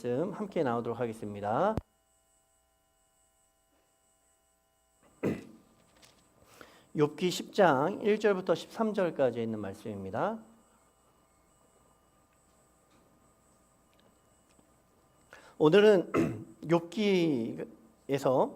말씀 함께 나오도록 하겠습니다. 욥기 10장 1절부터 13절까지 있는 말씀입니다. 오늘은 욥기에서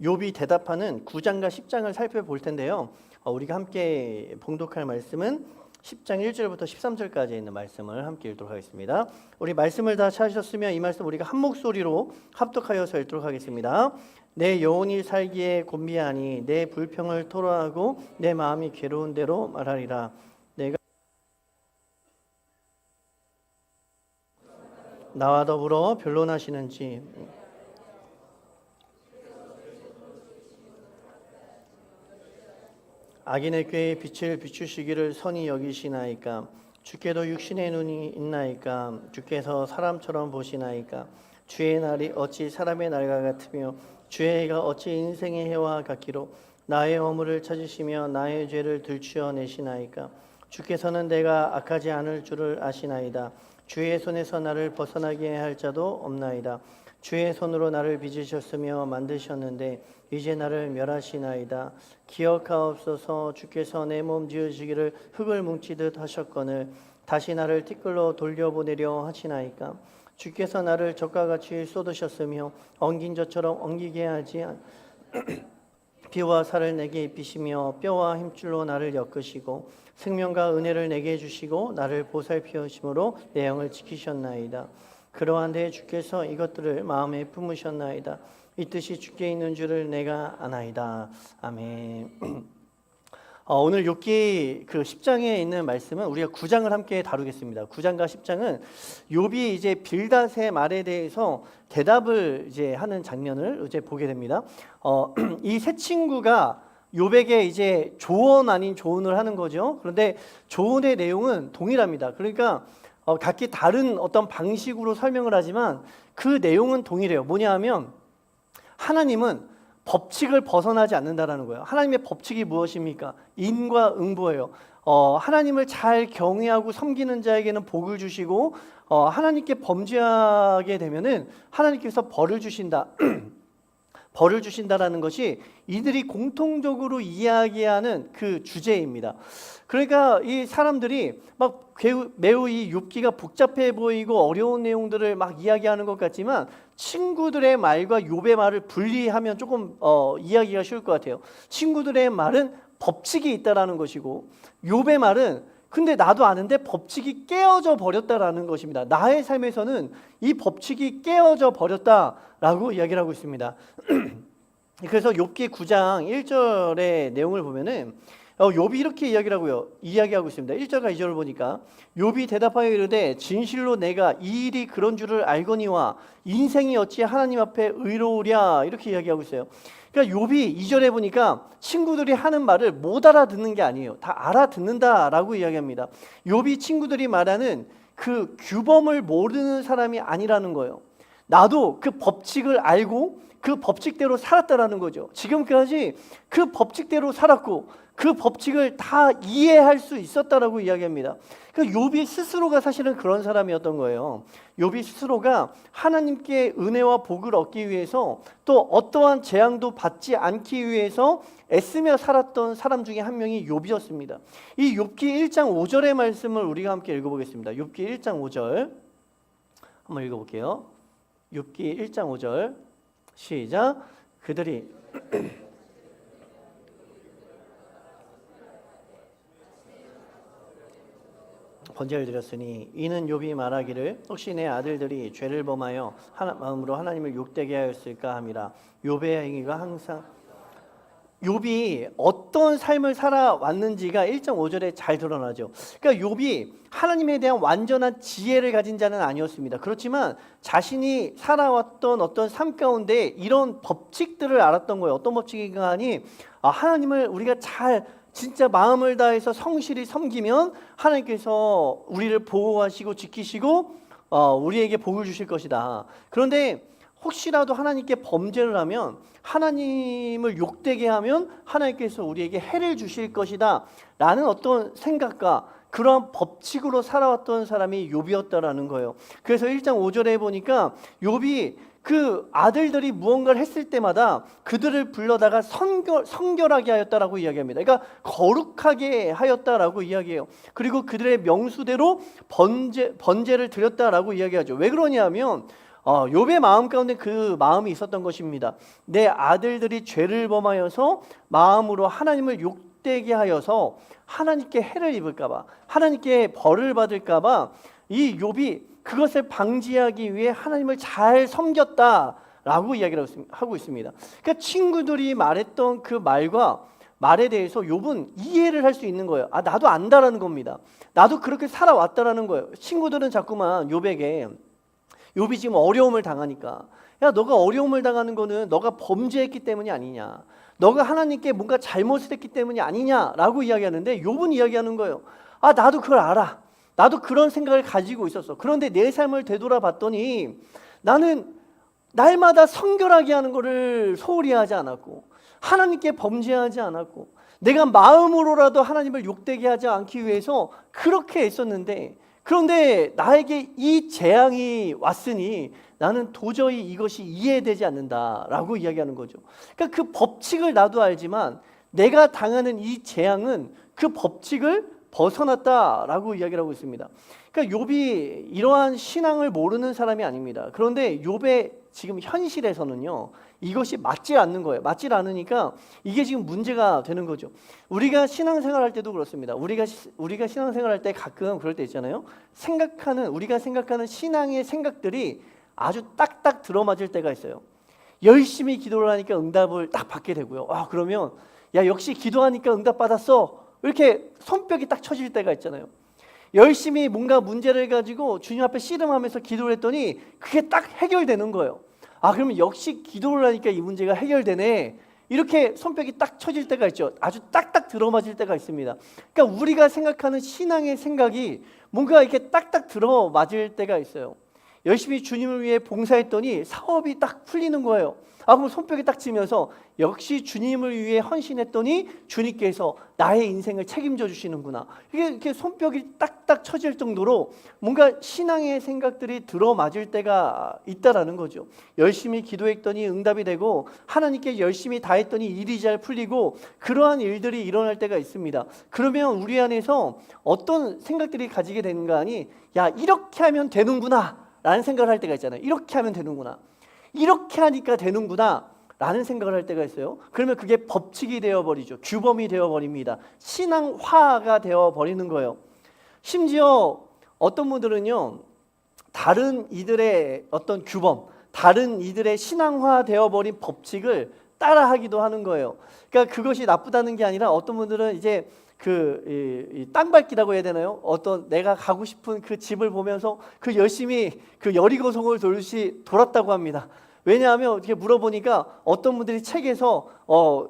욥이 대답하는 9장과 10장을 살펴볼 텐데요. 우리가 함께 봉독할 말씀은 10장 1절부터 13절까지 있는 말씀을 함께 읽도록 하겠습니다. 우리 말씀을 다 찾으셨으면 이 말씀 우리가 한 목소리로 합독하여서 읽도록 하겠습니다. 내 영혼이 살기에 곤비하니 내 불평을 토로하고 내 마음이 괴로운 대로 말하리라. 내가 나와 더불어 변론하시는지 악인의 꾀에 빛을 비추시기를 선히 여기시나이까. 주께도 육신의 눈이 있나이까. 주께서 사람처럼 보시나이까. 주의 날이 어찌 사람의 날과 같으며 주의 해가 어찌 인생의 해와 같기로. 나의 허물을 찾으시며 나의 죄를 들추어내시나이까. 주께서는 내가 악하지 않을 줄을 아시나이다. 주의 손에서 나를 벗어나게 할 자도 없나이다. 주의 손으로 나를 빚으셨으며 만드셨는데 이제 나를 멸하시나이다. 기억하옵소서. 주께서 내 몸 지으시기를 흙을 뭉치듯 하셨거늘 다시 나를 티끌로 돌려보내려 하시나이까. 주께서 나를 적과 같이 쏟으셨으며 엉긴 젖처럼 엉기게 하지 피와 살을 내게 입히시며 뼈와 힘줄로 나를 엮으시고 생명과 은혜를 내게 주시고 나를 보살피우심으로 내 영을 지키셨나이다. 그러한데 주께서 이것들을 마음에 품으셨나이다. 이 뜻이 주께 있는 줄을 내가 아나이다. 아멘. 오늘 욥기 그 10장에 있는 말씀은 우리가 9장을 함께 다루겠습니다. 9장과 10장은 욥이 이제 빌닷의 말에 대해서 대답을 이제 하는 장면을 이제 보게 됩니다. 이 세 친구가 욥에게 이제 조언 아닌 조언을 하는 거죠. 그런데 조언의 내용은 동일합니다. 그러니까 각기 다른 어떤 방식으로 설명을 하지만 그 내용은 동일해요. 뭐냐 하면 하나님은 법칙을 벗어나지 않는다라는 거예요. 하나님의 법칙이 무엇입니까? 인과 응보예요. 하나님을 잘 경외하고 섬기는 자에게는 복을 주시고 하나님께 범죄하게 되면은 하나님께서 벌을 주신다. 벌을 주신다라는 것이 이들이 공통적으로 이야기하는 그 주제입니다. 그러니까 이 사람들이 막 매우 이 욥기가 복잡해 보이고 어려운 내용들을 막 이야기하는 것 같지만 친구들의 말과 욥의 말을 분리하면 조금 이야기가 쉬울 것 같아요. 친구들의 말은 법칙이 있다라는 것이고 욥의 말은 근데 나도 아는데 법칙이 깨어져 버렸다라는 것입니다. 나의 삶에서는 이 법칙이 깨어져 버렸다라고 이야기를 하고 있습니다. 그래서 욥기 9장 1절의 내용을 보면은 욥이 이렇게 이야기하고 있습니다. 1절과 2절을 보니까 욥이 대답하여 이르되 진실로 내가 이 일이 그런 줄을 알거니와 인생이 어찌 하나님 앞에 의로우랴 이렇게 이야기하고 있어요. 그러니까 욥이 2절에 보니까 친구들이 하는 말을 못 알아듣는 게 아니에요. 다 알아듣는다라고 이야기합니다. 욥이 친구들이 말하는 그 규범을 모르는 사람이 아니라는 거예요. 나도 그 법칙을 알고 그 법칙대로 살았다라는 거죠. 지금까지 그 법칙대로 살았고 그 법칙을 다 이해할 수 있었다라고 이야기합니다. 그러니까 욥이 스스로가 사실은 그런 사람이었던 거예요. 욥이 스스로가 하나님께 은혜와 복을 얻기 위해서 또 어떠한 재앙도 받지 않기 위해서 애쓰며 살았던 사람 중에 한 명이 욥이었습니다. 이 욥기 1장 5절의 말씀을 우리가 함께 읽어보겠습니다. 욥기 1장 5절 한번 읽어볼게요. 욥기 1장 5절 시작. 그들이 번제를 드렸으니 이는 욥이 말하기를 혹시 내 아들들이 죄를 범하여 마음으로 하나님을 욕되게 하였을까 함이라. 욥의 행위가 항상 욥이 어떤 삶을 살아왔는지가 1.5절에 잘 드러나죠. 그러니까 욥이 하나님에 대한 완전한 지혜를 가진 자는 아니었습니다. 그렇지만 자신이 살아왔던 어떤 삶 가운데 이런 법칙들을 알았던 거예요. 어떤 법칙인가 하니 하나님을 우리가 잘 진짜 마음을 다해서 성실히 섬기면 하나님께서 우리를 보호하시고 지키시고 우리에게 복을 주실 것이다. 그런데 혹시라도 하나님께 범죄를 하면 하나님을 욕되게 하면 하나님께서 우리에게 해를 주실 것이다 라는 어떤 생각과 그러한 법칙으로 살아왔던 사람이 욥이었다라는 거예요. 그래서 1장 5절에 보니까 욥이 그 아들들이 무언가를 했을 때마다 그들을 불러다가 성결하게 하였다라고 이야기합니다. 그러니까 거룩하게 하였다라고 이야기해요. 그리고 그들의 명수대로 번제를 드렸다라고 이야기하죠. 왜 그러냐면 욥의 마음 가운데 그 마음이 있었던 것입니다. 내 아들들이 죄를 범하여서 마음으로 하나님을 욕되게 하여서 하나님께 해를 입을까봐, 하나님께 벌을 받을까봐 이 욥이 그것을 방지하기 위해 하나님을 잘 섬겼다라고 이야기를 하고 있습니다. 그러니까 친구들이 말했던 그 말에 대해서 욥은 이해를 할 수 있는 거예요. 나도 안다라는 겁니다. 나도 그렇게 살아왔다라는 거예요. 친구들은 자꾸만 욥이 지금 어려움을 당하니까, 야, 너가 어려움을 당하는 거는 너가 범죄했기 때문이 아니냐, 너가 하나님께 뭔가 잘못을 했기 때문이 아니냐라고 이야기하는데, 욥은 이야기하는 거예요. 나도 그걸 알아. 나도 그런 생각을 가지고 있었어. 그런데 내 삶을 되돌아봤더니 나는 날마다 성결하게 하는 것을 소홀히 하지 않았고, 하나님께 범죄하지 않았고, 내가 마음으로라도 하나님을 욕되게 하지 않기 위해서 그렇게 애썼는데, 그런데 나에게 이 재앙이 왔으니 나는 도저히 이것이 이해되지 않는다라고 이야기하는 거죠. 그러니까 그 법칙을 나도 알지만 내가 당하는 이 재앙은 그 법칙을 벗어났다라고 이야기를 하고 있습니다. 그러니까 욥이 이러한 신앙을 모르는 사람이 아닙니다. 그런데 욥의 지금 현실에서는요, 이것이 맞지 않는 거예요. 맞지 않으니까 이게 지금 문제가 되는 거죠. 우리가 신앙생활 할 때도 그렇습니다. 우리가 신앙생활 할 때 가끔 그럴 때 있잖아요. 우리가 생각하는 신앙의 생각들이 아주 딱딱 들어맞을 때가 있어요. 열심히 기도를 하니까 응답을 딱 받게 되고요. 그러면 야, 역시 기도하니까 응답 받았어, 이렇게 손뼉이 딱 쳐질 때가 있잖아요. 열심히 뭔가 문제를 가지고 주님 앞에 씨름하면서 기도를 했더니 그게 딱 해결되는 거예요. 그러면 역시 기도를 하니까 이 문제가 해결되네, 이렇게 손뼉이 딱 쳐질 때가 있죠. 아주 딱딱 들어맞을 때가 있습니다. 그러니까 우리가 생각하는 신앙의 생각이 뭔가 이렇게 딱딱 들어맞을 때가 있어요. 열심히 주님을 위해 봉사했더니 사업이 딱 풀리는 거예요. 그럼 손뼉이 딱 치면서 역시 주님을 위해 헌신했더니 주님께서 나의 인생을 책임져 주시는구나, 이렇게 손뼉이 딱딱 쳐질 정도로 뭔가 신앙의 생각들이 들어맞을 때가 있다라는 거죠. 열심히 기도했더니 응답이 되고, 하나님께 열심히 다했더니 일이 잘 풀리고, 그러한 일들이 일어날 때가 있습니다. 그러면 우리 안에서 어떤 생각들이 가지게 되는가 하니, 야, 이렇게 하면 되는구나 라는 생각을 할 때가 있잖아요. 이렇게 하면 되는구나, 이렇게 하니까 되는구나 라는 생각을 할 때가 있어요. 그러면 그게 법칙이 되어버리죠. 규범이 되어버립니다. 신앙화가 되어버리는 거예요. 심지어 어떤 분들은요, 다른 이들의 어떤 규범, 다른 이들의 신앙화 되어버린 법칙을 따라하기도 하는 거예요. 그러니까 그것이 나쁘다는 게 아니라, 어떤 분들은 이제 땅밟기라고 해야 되나요? 어떤 내가 가고 싶은 그 집을 보면서 그 열심히 그 여리고성을 돌듯이 돌았다고 합니다. 왜냐하면 이렇게 물어보니까 어떤 분들이 책에서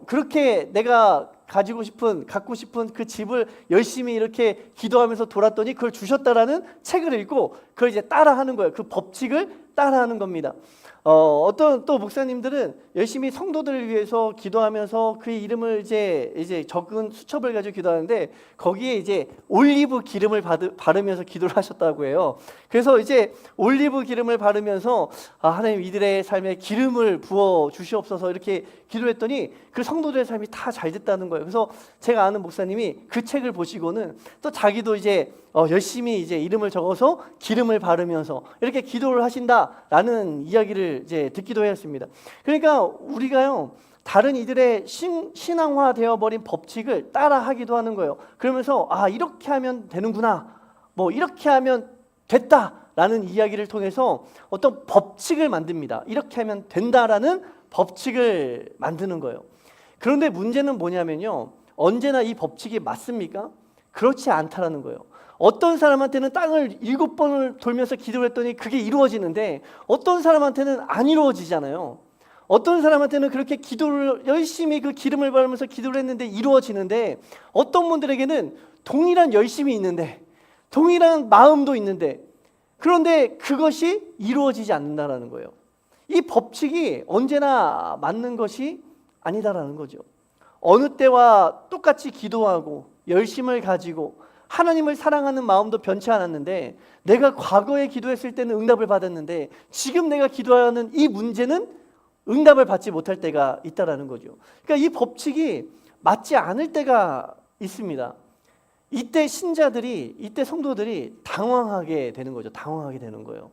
그렇게 내가 갖고 싶은 그 집을 열심히 이렇게 기도하면서 돌았더니 그걸 주셨다라는 책을 읽고 그걸 이제 따라하는 거예요. 그 법칙을 따라하는 겁니다. 어떤 또 목사님들은 열심히 성도들을 위해서 기도하면서 그 이름을 이제 적은 수첩을 가지고 기도하는데, 거기에 이제 올리브 기름을 바르면서 기도를 하셨다고 해요. 그래서 이제 올리브 기름을 바르면서 하나님, 이들의 삶에 기름을 부어 주시옵소서, 이렇게 기도했더니 그 성도들의 삶이 다 잘 됐다는 거예요. 그래서 제가 아는 목사님이 그 책을 보시고는 또 자기도 이제 열심히 이제 이름을 적어서 기름을 바르면서 이렇게 기도를 하신다라는 이야기를 이제 듣기도 했습니다. 그러니까 우리가요, 다른 이들의 신앙화 되어버린 법칙을 따라하기도 하는 거예요. 그러면서 이렇게 하면 되는구나, 뭐 이렇게 하면 됐다라는 이야기를 통해서 어떤 법칙을 만듭니다. 이렇게 하면 된다라는 법칙을 만드는 거예요. 그런데 문제는 뭐냐면요, 언제나 이 법칙이 맞습니까? 그렇지 않다라는 거예요. 어떤 사람한테는 땅을 7번을 돌면서 기도를 했더니 그게 이루어지는데, 어떤 사람한테는 안 이루어지잖아요. 어떤 사람한테는 그렇게 기도를 열심히 그 기름을 바르면서 기도를 했는데 이루어지는데, 어떤 분들에게는 동일한 열심이 있는데, 동일한 마음도 있는데, 그런데 그것이 이루어지지 않는다라는 거예요. 이 법칙이 언제나 맞는 것이 아니다라는 거죠. 어느 때와 똑같이 기도하고 열심을 가지고 하나님을 사랑하는 마음도 변치 않았는데, 내가 과거에 기도했을 때는 응답을 받았는데 지금 내가 기도하는 이 문제는 응답을 받지 못할 때가 있다라는 거죠. 그러니까 이 법칙이 맞지 않을 때가 있습니다. 이때 신자들이, 이때 성도들이 당황하게 되는 거죠. 당황하게 되는 거예요.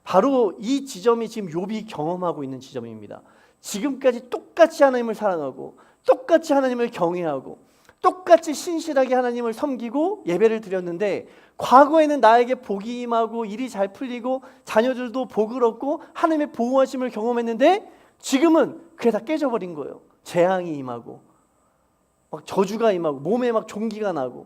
바로 이 지점이 지금 욥이 경험하고 있는 지점입니다. 지금까지 똑같이 하나님을 사랑하고 똑같이 하나님을 경외하고 똑같이 신실하게 하나님을 섬기고 예배를 드렸는데, 과거에는 나에게 복이 임하고 일이 잘 풀리고 자녀들도 복을 얻고 하나님의 보호하심을 경험했는데, 지금은 그게 다 깨져버린 거예요. 재앙이 임하고 막 저주가 임하고 몸에 막 종기가 나고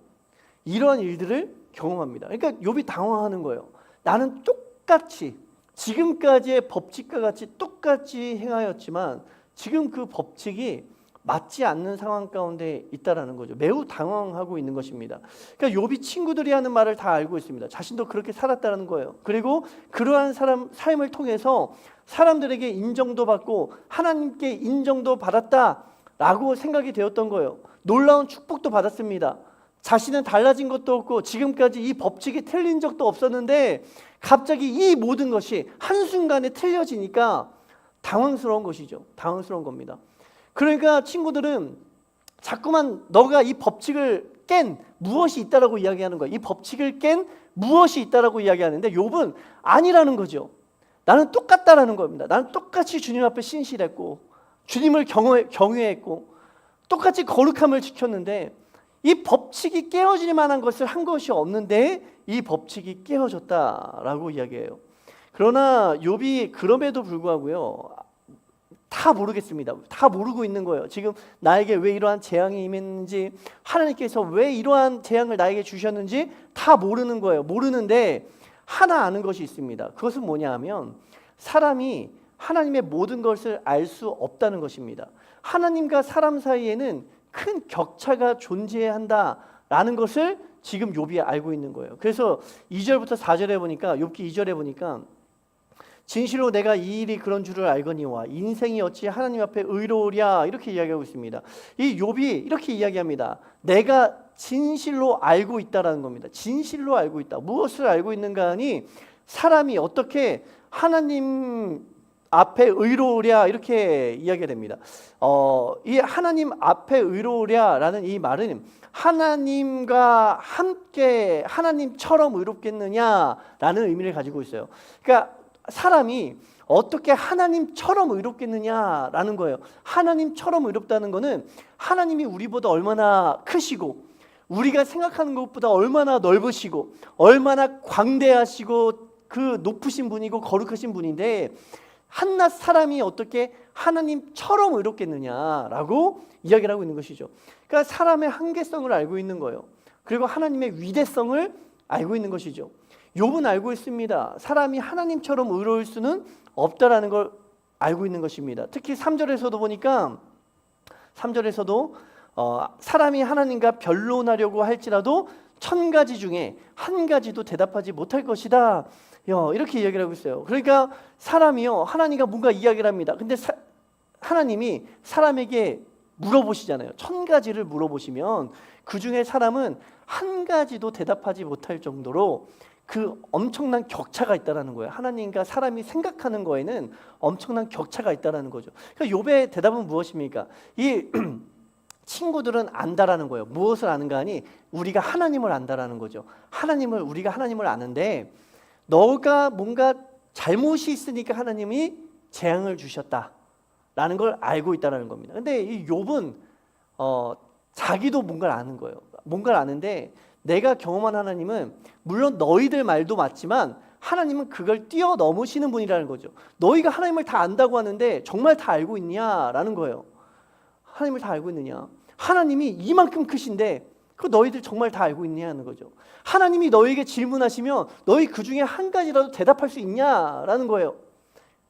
이러한 일들을 경험합니다. 그러니까 욥이 당황하는 거예요. 나는 똑같이 지금까지의 법칙과 같이 똑같이 행하였지만 지금 그 법칙이 맞지 않는 상황 가운데 있다라는 거죠. 매우 당황하고 있는 것입니다. 그러니까 욥이 친구들이 하는 말을 다 알고 있습니다. 자신도 그렇게 살았다는 거예요. 그리고 그러한 삶을 통해서 사람들에게 인정도 받고 하나님께 인정도 받았다라고 생각이 되었던 거예요. 놀라운 축복도 받았습니다. 자신은 달라진 것도 없고 지금까지 이 법칙이 틀린 적도 없었는데 갑자기 이 모든 것이 한순간에 틀려지니까 당황스러운 것이죠. 당황스러운 겁니다. 그러니까 친구들은 자꾸만 너가 이 법칙을 깬 무엇이 있다라고 이야기하는 거예요. 이 법칙을 깬 무엇이 있다라고 이야기하는데 욥은 아니라는 거죠. 나는 똑같다라는 겁니다. 나는 똑같이 주님 앞에 신실했고 주님을 경외했고 똑같이 거룩함을 지켰는데 이 법칙이 깨어질 만한 것을 한 것이 없는데 이 법칙이 깨어졌다라고 이야기해요. 그러나 욥이 그럼에도 불구하고요, 다 모르겠습니다. 다 모르고 있는 거예요. 지금 나에게 왜 이러한 재앙이 임했는지, 하나님께서 왜 이러한 재앙을 나에게 주셨는지 다 모르는 거예요. 모르는데 하나 아는 것이 있습니다. 그것은 뭐냐 하면 사람이 하나님의 모든 것을 알 수 없다는 것입니다. 하나님과 사람 사이에는 큰 격차가 존재한다라는 것을 지금 욥이 알고 있는 거예요. 그래서 2절부터 4절에 보니까, 욥기 2절에 보니까 진실로 내가 이 일이 그런 줄을 알거니와 인생이 어찌 하나님 앞에 의로우랴, 이렇게 이야기하고 있습니다. 이 욥이 이렇게 이야기합니다. 내가 진실로 알고 있다라는 겁니다. 진실로 알고 있다. 무엇을 알고 있는가 하니 사람이 어떻게 하나님 앞에 의로우랴, 이렇게 이야기가 됩니다. 이 하나님 앞에 의로우랴라는 이 말은 하나님과 함께 하나님처럼 의롭겠느냐라는 의미를 가지고 있어요. 그러니까 사람이 어떻게 하나님처럼 의롭겠느냐라는 거예요. 하나님처럼 의롭다는 것은 하나님이 우리보다 얼마나 크시고 우리가 생각하는 것보다 얼마나 넓으시고 얼마나 광대하시고 그 높으신 분이고 거룩하신 분인데, 한낱 사람이 어떻게 하나님처럼 의롭겠느냐라고 이야기를 하고 있는 것이죠. 그러니까 사람의 한계성을 알고 있는 거예요. 그리고 하나님의 위대성을 알고 있는 것이죠. 욥은 알고 있습니다. 사람이 하나님처럼 의로울 수는 없다라는 걸 알고 있는 것입니다. 특히 3절에서도 보니까 3절에서도 사람이 하나님과 변론하려고 할지라도 1000가지 중에 한 가지도 대답하지 못할 것이다, 이렇게 이야기를 하고 있어요. 그러니까 사람이요, 하나님과 뭔가 이야기를 합니다. 근데 하나님이 사람에게 물어보시잖아요. 1000가지를 물어보시면 그 중에 사람은 한 가지도 대답하지 못할 정도로 그 엄청난 격차가 있다라는 거예요. 하나님과 사람이 생각하는 거에는 엄청난 격차가 있다라는 거죠. 그러니까 욥의 대답은 무엇입니까? 이 친구들은 안다라는 거예요. 무엇을 아는가 하니 우리가 하나님을 안다라는 거죠. 우리가 하나님을 아는데 너가 뭔가 잘못이 있으니까 하나님이 재앙을 주셨다라는 걸 알고 있다라는 겁니다. 근데 이 욥은 자기도 뭔가를 아는 거예요. 뭔가를 아는데 내가 경험한 하나님은 물론 너희들 말도 맞지만 하나님은 그걸 뛰어넘으시는 분이라는 거죠. 너희가 하나님을 다 안다고 하는데 정말 다 알고 있냐라는 거예요. 하나님을 다 알고 있느냐? 하나님이 이만큼 크신데 그 너희들 정말 다 알고 있냐는 거죠. 하나님이 너희에게 질문하시면 너희 그 중에 한 가지라도 대답할 수 있냐라는 거예요.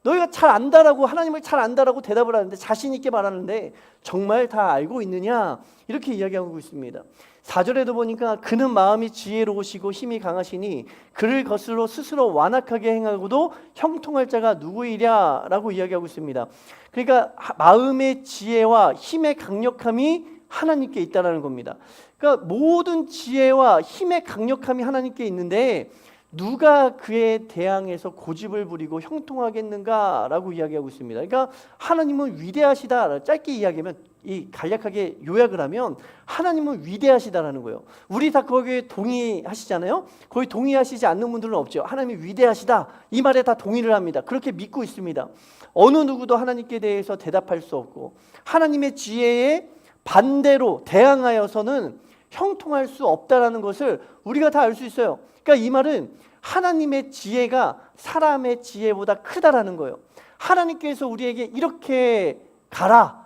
너희가 잘 안다라고, 하나님을 잘 안다라고 대답을 하는데, 자신 있게 말하는데 정말 다 알고 있느냐, 이렇게 이야기하고 있습니다. 4절에도 보니까 그는 마음이 지혜로우시고 힘이 강하시니 그를 거슬러 스스로 완악하게 행하고도 형통할 자가 누구이랴라고 이야기하고 있습니다. 그러니까 마음의 지혜와 힘의 강력함이 하나님께 있다라는 겁니다. 그러니까 모든 지혜와 힘의 강력함이 하나님께 있는데 누가 그에 대항해서 고집을 부리고 형통하겠는가라고 이야기하고 있습니다. 그러니까 하나님은 위대하시다. 짧게 이야기하면, 이 간략하게 요약을 하면 하나님은 위대하시다라는 거예요. 우리 다 거기에 동의하시잖아요. 거기 동의하시지 않는 분들은 없죠. 하나님이 위대하시다, 이 말에 다 동의를 합니다. 그렇게 믿고 있습니다. 어느 누구도 하나님께 대해서 대답할 수 없고 하나님의 지혜에 반대로 대항하여서는 형통할 수 없다라는 것을 우리가 다 알 수 있어요. 그러니까 이 말은 하나님의 지혜가 사람의 지혜보다 크다라는 거예요. 하나님께서 우리에게 이렇게 가라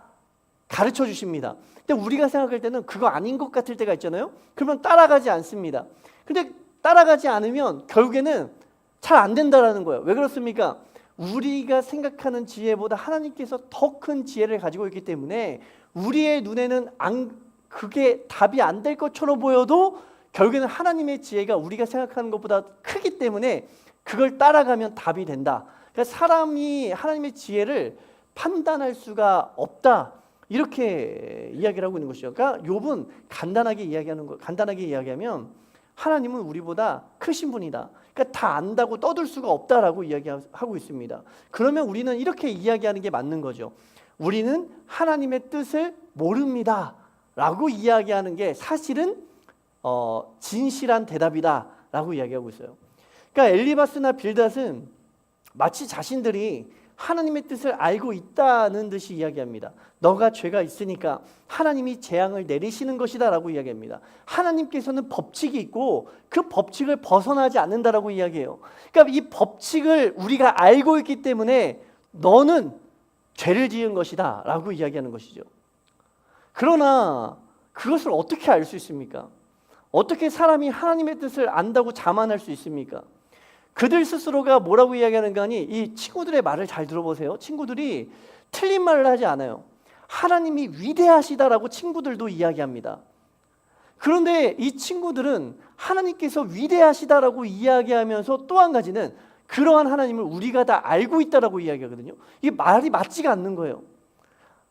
가르쳐 주십니다. 근데 우리가 생각할 때는 그거 아닌 것 같을 때가 있잖아요. 그러면 따라가지 않습니다. 근데 따라가지 않으면 결국에는 잘 안 된다라는 거예요. 왜 그렇습니까? 우리가 생각하는 지혜보다 하나님께서 더 큰 지혜를 가지고 있기 때문에 우리의 눈에는 그게 답이 안 될 것처럼 보여도 결국에는 하나님의 지혜가 우리가 생각하는 것보다 크기 때문에 그걸 따라가면 답이 된다. 그러니까 사람이 하나님의 지혜를 판단할 수가 없다, 이렇게 이야기를 하고 있는 것이죠. 그러니까 욥은 간단하게 이야기하면 하나님은 우리보다 크신 분이다. 그러니까 다 안다고 떠들 수가 없다라고 이야기하고 있습니다. 그러면 우리는 이렇게 이야기하는 게 맞는 거죠. 우리는 하나님의 뜻을 모릅니다 라고 이야기하는 게 사실은 진실한 대답이다라고 이야기하고 있어요. 그러니까 엘리바스나 빌닷은 마치 자신들이 하나님의 뜻을 알고 있다는 듯이 이야기합니다. 너가 죄가 있으니까 하나님이 재앙을 내리시는 것이다 라고 이야기합니다. 하나님께서는 법칙이 있고 그 법칙을 벗어나지 않는다라고 이야기해요. 그러니까 이 법칙을 우리가 알고 있기 때문에 너는 죄를 지은 것이다 라고 이야기하는 것이죠. 그러나 그것을 어떻게 알 수 있습니까? 어떻게 사람이 하나님의 뜻을 안다고 자만할 수 있습니까? 그들 스스로가 뭐라고 이야기하는가 하니, 이 친구들의 말을 잘 들어보세요. 친구들이 틀린 말을 하지 않아요. 하나님이 위대하시다라고 친구들도 이야기합니다. 그런데 이 친구들은 하나님께서 위대하시다라고 이야기하면서 또 한 가지는 그러한 하나님을 우리가 다 알고 있다라고 이야기하거든요. 이게 말이 맞지가 않는 거예요.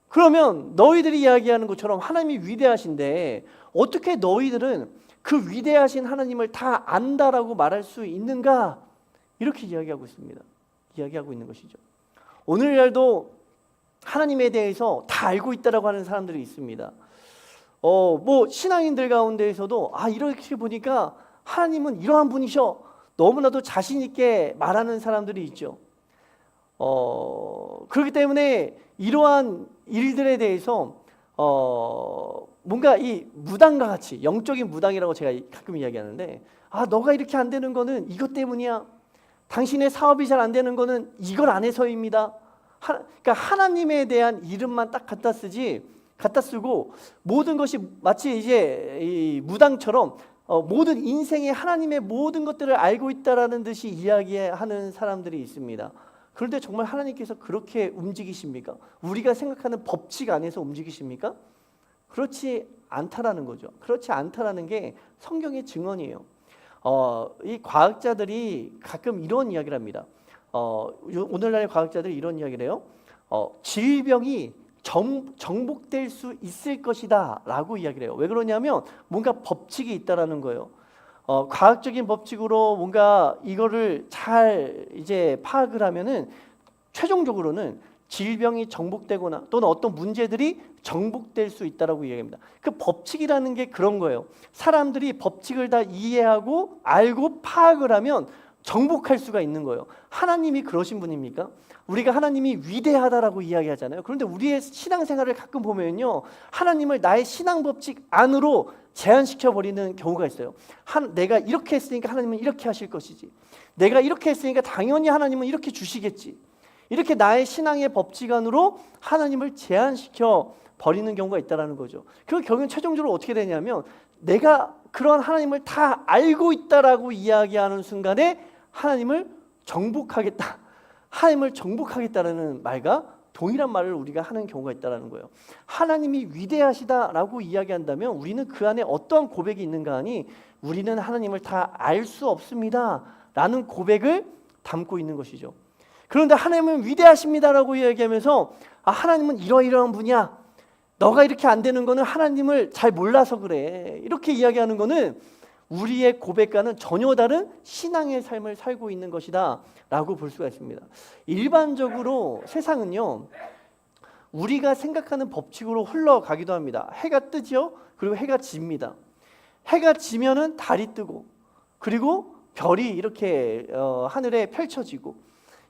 그러면 너희들이 이야기하는 것처럼 하나님이 위대하신데 어떻게 너희들은 그 위대하신 하나님을 다 안다라고 말할 수 있는가? 이렇게 이야기하고 있습니다. 이야기하고 있는 것이죠. 오늘날도 하나님에 대해서 다 알고 있다라고 하는 사람들이 있습니다. 뭐 신앙인들 가운데에서도 이렇게 보니까 하나님은 이러한 분이셔, 너무나도 자신 있게 말하는 사람들이 있죠. 그렇기 때문에 이러한 일들에 대해서 뭔가 이 무당과 같이, 영적인 무당이라고 제가 가끔 이야기하는데, 너가 이렇게 안 되는 거는 이것 때문이야, 당신의 사업이 잘 안 되는 거는 이걸 안 해서입니다. 그러니까 하나님에 대한 이름만 딱 갖다 쓰고 모든 것이 마치 이제 이 무당처럼 모든 인생의 하나님의 모든 것들을 알고 있다라는 듯이 이야기하는 사람들이 있습니다. 그런데 정말 하나님께서 그렇게 움직이십니까? 우리가 생각하는 법칙 안에서 움직이십니까? 그렇지 않다라는 거죠. 그렇지 않다라는 게 성경의 증언이에요. 이 과학자들이 가끔 이런 이야기를 합니다. 오늘날의 과학자들이 이런 이야기를 해요. 질병이 정복될 수 있을 것이다 라고 이야기를 해요. 왜 그러냐면 뭔가 법칙이 있다라는 거예요. 과학적인 법칙으로 뭔가 이거를 잘 이제 파악을 하면은 최종적으로는 질병이 정복되거나 또는 어떤 문제들이 정복될 수 있다라고 이야기합니다. 그 법칙이라는 게 그런 거예요. 사람들이 법칙을 다 이해하고 알고 파악을 하면 정복할 수가 있는 거예요. 하나님이 그러신 분입니까? 우리가 하나님이 위대하다라고 이야기하잖아요. 그런데 우리의 신앙생활을 가끔 보면요, 하나님을 나의 신앙 법칙 안으로 제한시켜 버리는 경우가 있어요. 내가 이렇게 했으니까 하나님은 이렇게 하실 것이지, 내가 이렇게 했으니까 당연히 하나님은 이렇게 주시겠지, 이렇게 나의 신앙의 법칙 안으로 하나님을 제한시켜 버리는 경우가 있다는 거죠. 그 결국은 최종적으로 어떻게 되냐면, 내가 그런 하나님을 다 알고 있다라고 이야기하는 순간에 하나님을 정복하겠다, 하나님을 정복하겠다라는 말과 동일한 말을 우리가 하는 경우가 있다는 거예요. 하나님이 위대하시다라고 이야기한다면 우리는 그 안에 어떠한 고백이 있는가 하니, 우리는 하나님을 다 알 수 없습니다 라는 고백을 담고 있는 것이죠. 그런데 하나님은 위대하십니다라고 이야기하면서 하나님은 이러이러한 분이야, 너가 이렇게 안 되는 거는 하나님을 잘 몰라서 그래. 이렇게 이야기하는 거는 우리의 고백과는 전혀 다른 신앙의 삶을 살고 있는 것이다 라고 볼 수가 있습니다. 일반적으로 세상은요, 우리가 생각하는 법칙으로 흘러가기도 합니다. 해가 뜨죠. 그리고 해가 집니다. 해가 지면은 달이 뜨고, 그리고 별이 이렇게 하늘에 펼쳐지고,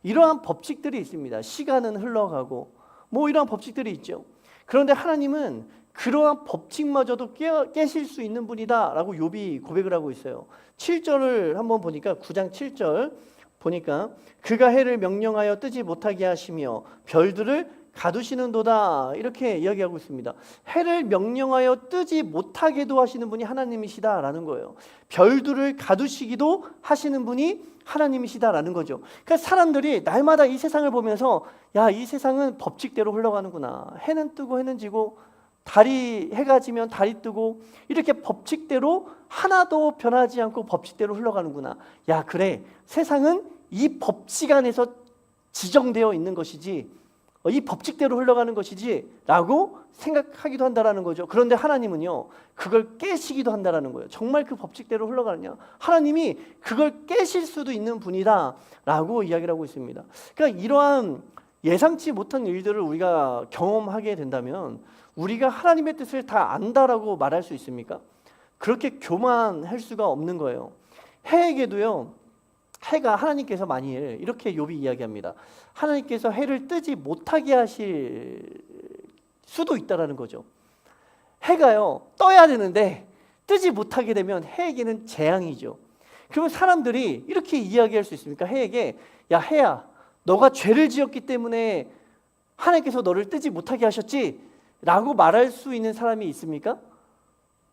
이러한 법칙들이 있습니다. 시간은 흘러가고 뭐 이러한 법칙들이 있죠. 그런데 하나님은 그러한 법칙마저도 깨실 수 있는 분이다 라고 욥이 고백을 하고 있어요. 7절을 한번 보니까 9장 7절 보니까 그가 해를 명령하여 뜨지 못하게 하시며 별들을 가두시는도다 이렇게 이야기하고 있습니다. 해를 명령하여 뜨지 못하게도 하시는 분이 하나님이시다라는 거예요. 별들을 가두시기도 하시는 분이 하나님이시다라는 거죠. 그러니까 사람들이 날마다 이 세상을 보면서 야, 이 세상은 법칙대로 흘러가는구나. 해는 뜨고 해는 지고 해가 지면 달이 뜨고 이렇게 법칙대로 하나도 변하지 않고 법칙대로 흘러가는구나. 야, 그래. 세상은 이 법칙 안에서 지정되어 있는 것이지 이 법칙대로 흘러가는 것이지 라고 생각하기도 한다라는 거죠. 그런데 하나님은요, 그걸 깨시기도 한다라는 거예요. 정말 그 법칙대로 흘러가느냐? 하나님이 그걸 깨실 수도 있는 분이다 라고 이야기를 하고 있습니다. 그러니까 이러한 예상치 못한 일들을 우리가 경험하게 된다면 우리가 하나님의 뜻을 다 안다라고 말할 수 있습니까? 그렇게 교만할 수가 없는 거예요. 해에게도요, 해가 하나님께서 만일 이렇게 욥이 이야기합니다. 하나님께서 해를 뜨지 못하게 하실 수도 있다라는 거죠. 해가요, 떠야 되는데 뜨지 못하게 되면 해에게는 재앙이죠. 그러면 사람들이 이렇게 이야기할 수 있습니까? 해에게, 야, 해야, 너가 죄를 지었기 때문에 하나님께서 너를 뜨지 못하게 하셨지 라고 말할 수 있는 사람이 있습니까?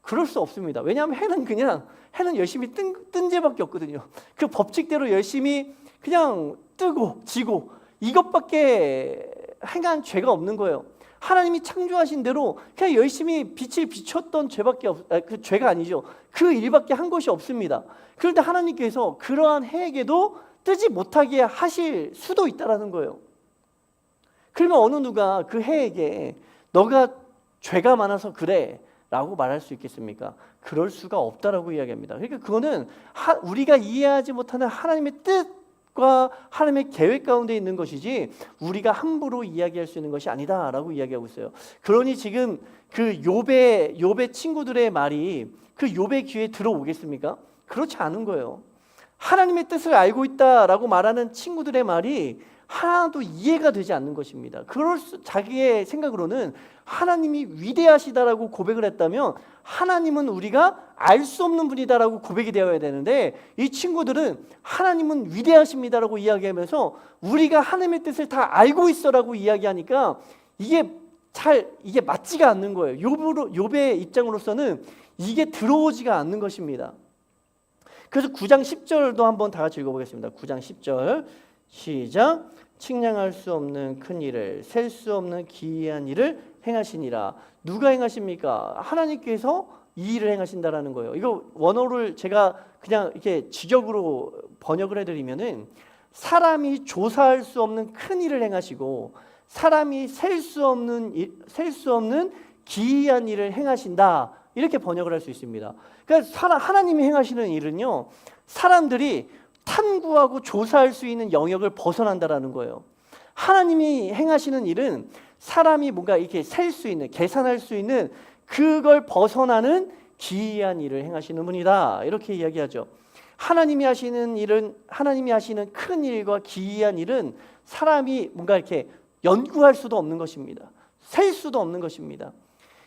그럴 수 없습니다. 왜냐하면 해는 열심히 뜬 죄밖에 없거든요. 그 법칙대로 열심히 그냥 뜨고 지고 이것밖에 행한 죄가 없는 거예요. 하나님이 창조하신 대로 그냥 열심히 빛을 비췄던 그 죄가 아니죠. 그 일밖에 한 것이 없습니다. 그런데 하나님께서 그러한 해에게도 뜨지 못하게 하실 수도 있다라는 거예요. 그러면 어느 누가 그 해에게 너가 죄가 많아서 그래 라고 말할 수 있겠습니까? 그럴 수가 없다라고 이야기합니다. 그러니까 그거는 우리가 이해하지 못하는 하나님의 뜻과 하나님의 계획 가운데 있는 것이지 우리가 함부로 이야기할 수 있는 것이 아니다라고 이야기하고 있어요. 그러니 지금 그 욥의 친구들의 말이 그 욥의 귀에 들어오겠습니까? 그렇지 않은 거예요. 하나님의 뜻을 알고 있다라고 말하는 친구들의 말이 하나도 이해가 되지 않는 것입니다. 자기의 생각으로는 하나님이 위대하시다라고 고백을 했다면 하나님은 우리가 알 수 없는 분이다라고 고백이 되어야 되는데 이 친구들은 하나님은 위대하십니다라고 이야기하면서 우리가 하나님의 뜻을 다 알고 있어라고 이야기하니까 이게 맞지가 않는 거예요. 욥의 입장으로서는 이게 들어오지가 않는 것입니다. 그래서 9장 10절도 한번 다 같이 읽어보겠습니다. 9장 10절 시작. 측량할 수 없는 큰 일을 셀 수 없는 기이한 일을 행하시니라. 누가 행하십니까? 하나님께서 이 일을 행하신다라는 거예요. 이거 원어를 제가 그냥 이렇게 직역으로 번역을 해드리면은 사람이 조사할 수 없는 큰 일을 행하시고 사람이 셀 수 없는 기이한 일을 행하신다. 이렇게 번역을 할 수 있습니다. 그러니까 하나님이 행하시는 일은요, 사람들이 탐구하고 조사할 수 있는 영역을 벗어난다라는 거예요. 하나님이 행하시는 일은 사람이 뭔가 이렇게 셀 수 있는, 계산할 수 있는 그걸 벗어나는 기이한 일을 행하시는 분이다. 이렇게 이야기하죠. 하나님이 하시는 큰 일과 기이한 일은 사람이 뭔가 이렇게 연구할 수도 없는 것입니다. 셀 수도 없는 것입니다.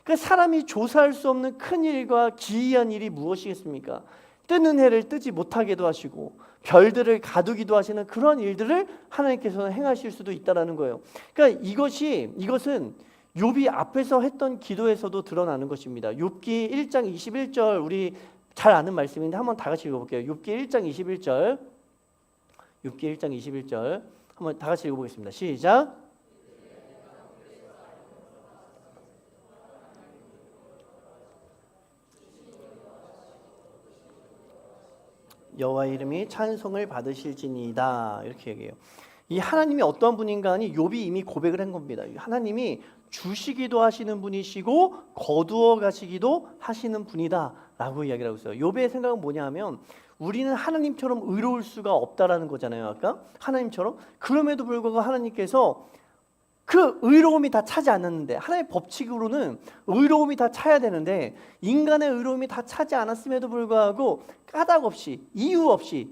그러니까 사람이 조사할 수 없는 큰 일과 기이한 일이 무엇이겠습니까? 뜨는 해를 뜨지 못하게도 하시고 별들을 가두기도 하시는 그런 일들을 하나님께서는 행하실 수도 있다라는 거예요. 그러니까 이것은 욥이 앞에서 했던 기도에서도 드러나는 것입니다. 욥기 1장 21절 우리 잘 아는 말씀인데 한번 다 같이 읽어볼게요. 욥기 1장 21절 욥기 1장 21절 한번 다 같이 읽어보겠습니다. 시작. 여호와 이름이 찬송을 받으실지니이다. 이렇게 얘기해요. 이 하나님이 어떠한 분인가 하니 욥이 이미 고백을 한 겁니다. 하나님이 주시기도 하시는 분이시고 거두어 가시기도 하시는 분이다라고 이야기를 하고 있어요. 욥의 생각은 뭐냐 하면 우리는 하나님처럼 의로울 수가 없다라는 거잖아요. 아까 하나님처럼. 그럼에도 불구하고 하나님께서 그 의로움이 다 차지 않았는데, 하나님의 법칙으로는 의로움이 다 차야 되는데 인간의 의로움이 다 차지 않았음에도 불구하고 까닭 없이 이유 없이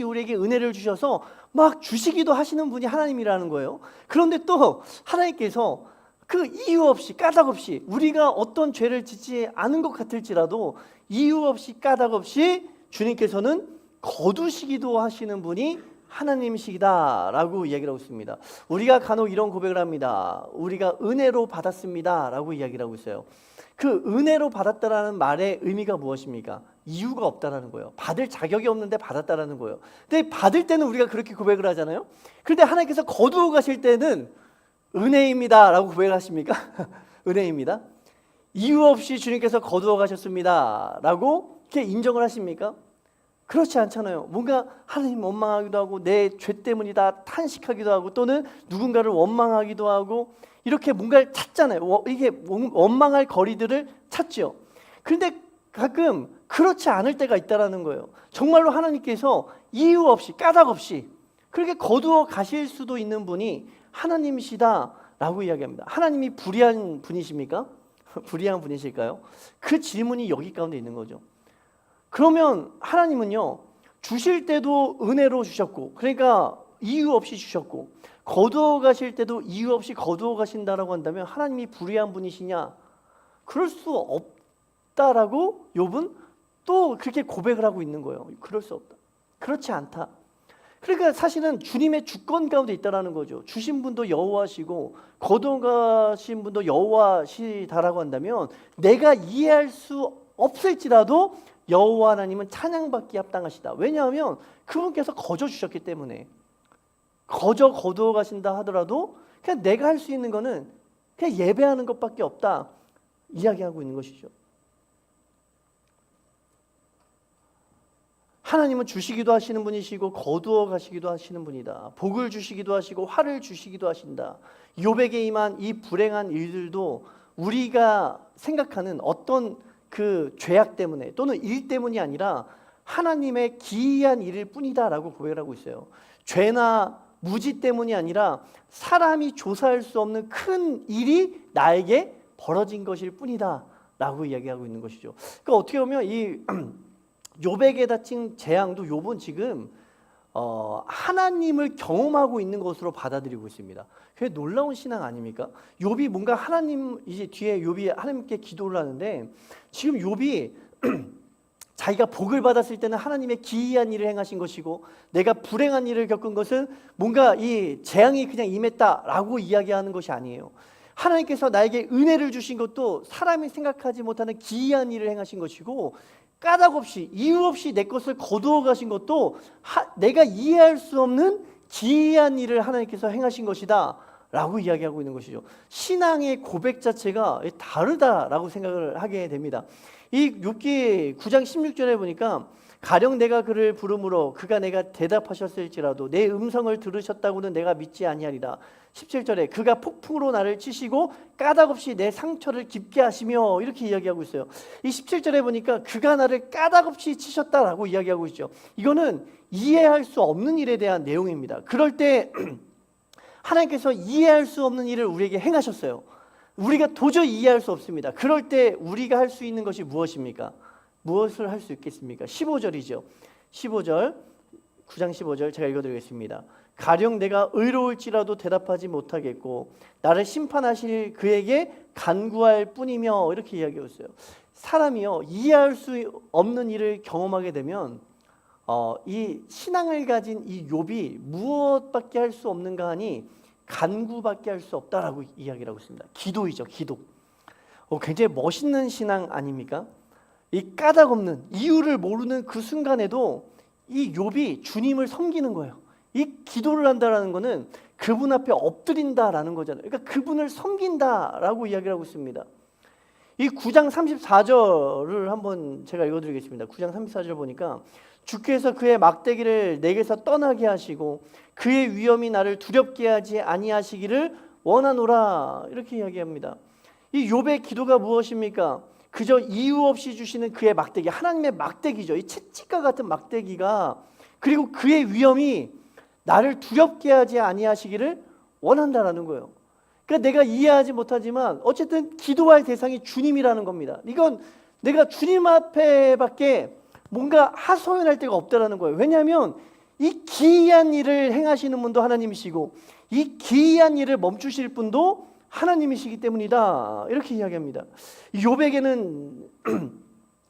우리에게 은혜를 주셔서 막 주시기도 하시는 분이 하나님이라는 거예요. 그런데 또 하나님께서 그 이유 없이 까닭 없이 우리가 어떤 죄를 짓지 않은 것 같을지라도 이유 없이 까닭 없이 주님께서는 거두시기도 하시는 분이 하나님이시다라고 이야기를 하고 있습니다. 우리가 간혹 이런 고백을 합니다. 우리가 은혜로 받았습니다라고 이야기를 하고 있어요. 그 은혜로 받았다라는 말의 의미가 무엇입니까? 이유가 없다라는 거예요. 받을 자격이 없는데 받았다라는 거예요. 근데 받을 때는 우리가 그렇게 고백을 하잖아요. 그런데 하나님께서 거두어 가실 때는 은혜입니다라고 고백을 하십니까? 은혜입니다. 이유 없이 주님께서 거두어 가셨습니다라고 이렇게 인정을 하십니까? 그렇지 않잖아요. 뭔가 하나님 원망하기도 하고 내 죄 때문이다 탄식하기도 하고 또는 누군가를 원망하기도 하고 이렇게 뭔가를 찾잖아요. 이게 원망할 거리들을 찾죠. 그런데 가끔 그렇지 않을 때가 있다라는 거예요. 정말로 하나님께서 이유 없이 까닭 없이 그렇게 거두어 가실 수도 있는 분이 하나님이시다라고 이야기합니다. 하나님이 불의한 분이십니까? 불의한 분이실까요? 그 질문이 여기 가운데 있는 거죠. 그러면 하나님은요, 주실 때도 은혜로 주셨고, 그러니까 이유 없이 주셨고, 거두어 가실 때도 이유 없이 거두어 가신다라고 한다면 하나님이 불의한 분이시냐? 그럴 수 없다라고 욥은 또 그렇게 고백을 하고 있는 거예요. 그럴 수 없다. 그렇지 않다. 그러니까 사실은 주님의 주권 가운데 있다라는 거죠. 주신 분도 여호와시고 거두어 가신 분도 여호와시다라고 한다면 내가 이해할 수 없을지라도 여호와 하나님은 찬양받기 합당하시다. 왜냐하면 그분께서 거저 주셨기 때문에. 거저 거두어 가신다 하더라도 그냥 내가 할 수 있는 거는 그냥 예배하는 것밖에 없다 이야기하고 있는 것이죠. 하나님은 주시기도 하시는 분이시고 거두어 가시기도 하시는 분이다. 복을 주시기도 하시고 화를 주시기도 하신다. 욥에게 임한 이 불행한 일들도 우리가 생각하는 어떤 그 죄악 때문에 또는 일 때문이 아니라 하나님의 기이한 일일 뿐이다라고 고백을 하고 있어요. 죄나 무지 때문이 아니라 사람이 조사할 수 없는 큰 일이 나에게 벌어진 것일 뿐이다라고 이야기하고 있는 것이죠. 그러니까 어떻게 보면 이 욥에게 닥친 재앙도 욥은 지금 하나님을 경험하고 있는 것으로 받아들이고 있습니다. 그게 놀라운 신앙 아닙니까? 욥이 뭔가 하나님 이제 뒤에 욥이 하나님께 기도를 하는데 지금 욥이 자기가 복을 받았을 때는 하나님의 기이한 일을 행하신 것이고 내가 불행한 일을 겪은 것은 뭔가 이 재앙이 그냥 임했다라고 이야기하는 것이 아니에요. 하나님께서 나에게 은혜를 주신 것도 사람이 생각하지 못하는 기이한 일을 행하신 것이고 까닭 없이 이유 없이 내 것을 거두어 가신 것도 내가 이해할 수 없는 기이한 일을 하나님께서 행하신 것이다 라고 이야기하고 있는 것이죠. 신앙의 고백 자체가 다르다라고 생각을 하게 됩니다. 이 욥기 9장 16절에 보니까 가령 내가 그를 부르므로 그가 내가 대답하셨을지라도 내 음성을 들으셨다고는 내가 믿지 아니하리라. 17절에 그가 폭풍으로 나를 치시고 까닭 없이 내 상처를 깊게 하시며 이렇게 이야기하고 있어요. 이 17절에 보니까 그가 나를 까닭 없이 치셨다라고 이야기하고 있죠. 이거는 이해할 수 없는 일에 대한 내용입니다. 그럴 때 하나님께서 이해할 수 없는 일을 우리에게 행하셨어요. 우리가 도저히 이해할 수 없습니다. 그럴 때 우리가 할 수 있는 것이 무엇입니까? 무엇을 할 수 있겠습니까? 15절이죠. 15절 9장 15절 제가 읽어드리겠습니다. 가령 내가 의로울지라도 대답하지 못하겠고 나를 심판하실 그에게 간구할 뿐이며 이렇게 이야기했어요. 사람이요 이해할 수 없는 일을 경험하게 되면 이 신앙을 가진 이 욥이 무엇밖에 할 수 없는가 하니 간구밖에 할 수 없다라고 이야기를 하고 있습니다. 기도이죠, 기도. 굉장히 멋있는 신앙 아닙니까? 이 까닭 없는 이유를 모르는 그 순간에도 이 욥이 주님을 섬기는 거예요. 이 기도를 한다라는 것은 그분 앞에 엎드린다라는 거잖아요. 그러니까 그분을 섬긴다라고 이야기를 하고 있습니다. 이 9장 34절을 한번 제가 읽어드리겠습니다. 9장 34절 보니까 주께서 그의 막대기를 내게서 떠나게 하시고 그의 위엄이 나를 두렵게 하지 아니하시기를 원하노라. 이렇게 이야기합니다. 이 욥의 기도가 무엇입니까? 그저 이유 없이 주시는 그의 막대기, 하나님의 막대기죠. 이 채찍과 같은 막대기가, 그리고 그의 위엄이 나를 두렵게 하지 아니하시기를 원한다라는 거예요. 그러니까 내가 이해하지 못하지만 어쨌든 기도할 대상이 주님이라는 겁니다. 이건 내가 주님 앞에밖에 뭔가 하소연할 데가 없다라는 거예요. 왜냐하면 이 기이한 일을 행하시는 분도 하나님이시고 이 기이한 일을 멈추실 분도 하나님이시기 때문이다. 이렇게 이야기합니다. 욥에게는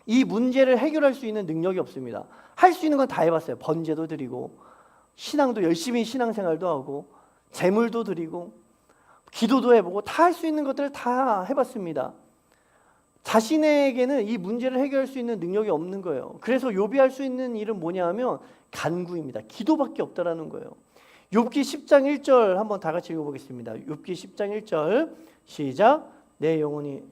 이 문제를 해결할 수 있는 능력이 없습니다. 할 수 있는 건 다 해봤어요. 번제도 드리고 신앙도 열심히 신앙생활도 하고 제물도 드리고 기도도 해보고 다 할 수 있는 것들을 다 해봤습니다. 자신에게는 이 문제를 해결할 수 있는 능력이 없는 거예요. 그래서 욥이 할 수 있는 일은 뭐냐 하면 간구입니다. 기도밖에 없다라는 거예요. 욥기 10장 1절 한번 다 같이 읽어보겠습니다. 욥기 10장 1절 시작. 내 영혼이